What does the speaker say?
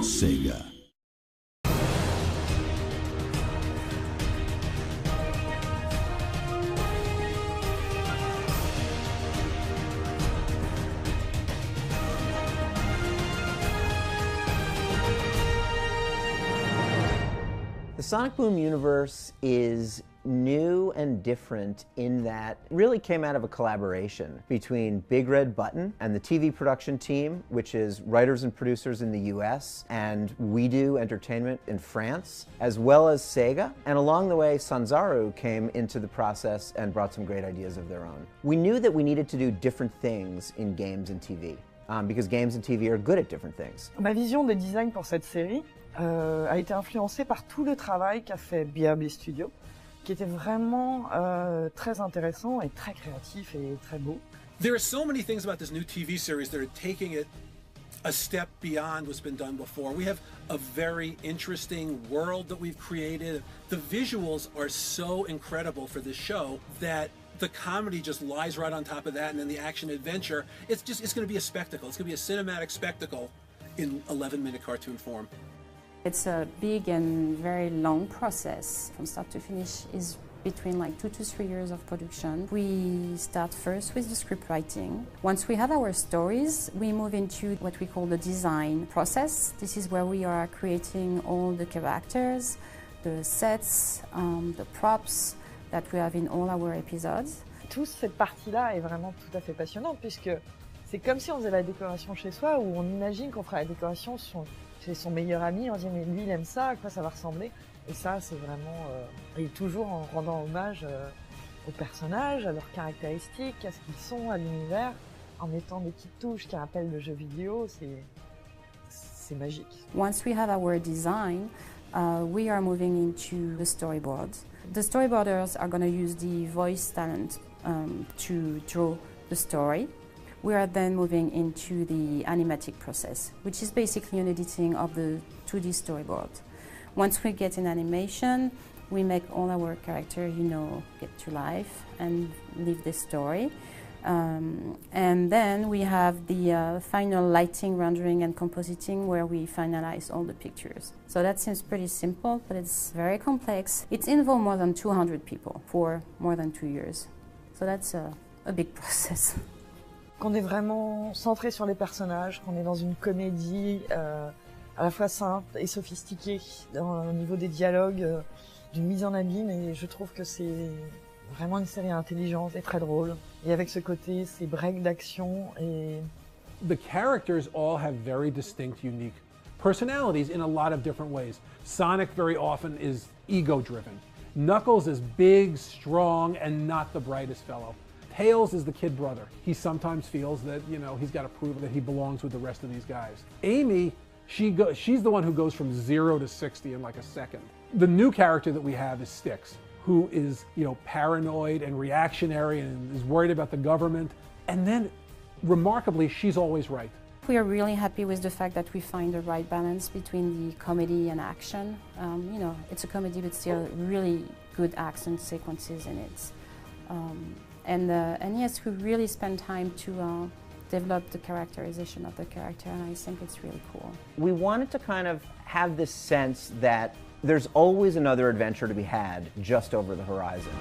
Sega. The Sonic Boom universe is new and different in that it really came out of a collaboration between Big Red Button and the TV production team, which is writers and producers in the US, and We Do Entertainment in France, as well as Sega. And along the way, Sanzaru came into the process and brought some great ideas of their own. We knew that we needed to do different things in games and TV, because games and TV are good at different things. Ma vision des designs pour cette série a été influencée par tout le travail qu'a fait BRB Studio, qui était vraiment très intéressant et très créatif et très beau. There are so many things about this new TV series that are taking it a step beyond what's been done before. We have a very interesting world that we've created. The visuals are so incredible for this show that the comedy just lies right on top of that, and then the action adventure, it's going to be a spectacle. It's going to be a cinematic spectacle in 11-minute cartoon form. It's a big and very long process. From start to finish is between like 2 to 3 years of production. We start first with the script writing. Once we have our stories, we move into what we call the design process. This is where we are creating all the characters, the sets, the props that we have in all our episodes. Toute cette partie-là est vraiment tout à fait passionnante puisque c'est comme si on faisait la décoration chez soi où on imagine qu'on fera la décoration chez son meilleur ami, on se dit mais lui il aime ça, à quoi ça va ressembler? Et ça c'est vraiment, et toujours en rendant hommage aux personnages, à leurs caractéristiques, à ce qu'ils sont, à l'univers, en mettant des petites touches qui rappellent le jeu vidéo, c'est magique. Once we have our design, we are moving into the storyboard. The storyboarders are going to use the voice talent to draw the story. We are then moving into the animatic process, which is basically an editing of the 2D storyboard. Once we get in animation, we make all our characters, get to life and live the story. And then we have the final lighting, rendering and compositing where we finalize all the pictures. So that seems pretty simple, but it's very complex. It's involved more than 200 people for more than 2 years. So that's a big process. Qu'on est vraiment centré sur les personnages, qu'on est dans une comédie à la fois simple et sophistiquée au niveau des dialogues, d'une mise en abîme, et je trouve que c'est vraiment une série intelligente et très drôle. Et avec ce côté, ces breaks d'action et... The characters all have very distinct, unique personalities in a lot of different ways. Sonic very often is ego-driven. Knuckles is big, strong, and not the brightest fellow. Tails is the kid brother. He sometimes feels that, he's got to prove that he belongs with the rest of these guys. Amy, she's the one who goes from 0 to 60 in like a second. The new character that we have is Styx, who is, paranoid and reactionary and is worried about the government. And then, remarkably, she's always right. We are really happy with the fact that we find the right balance between the comedy and action. It's a comedy, but still really good action sequences in it. And yes, we really spend time to develop the characterization of the character, and I think it's really cool. We wanted to kind of have this sense that there's always another adventure to be had just over the horizon.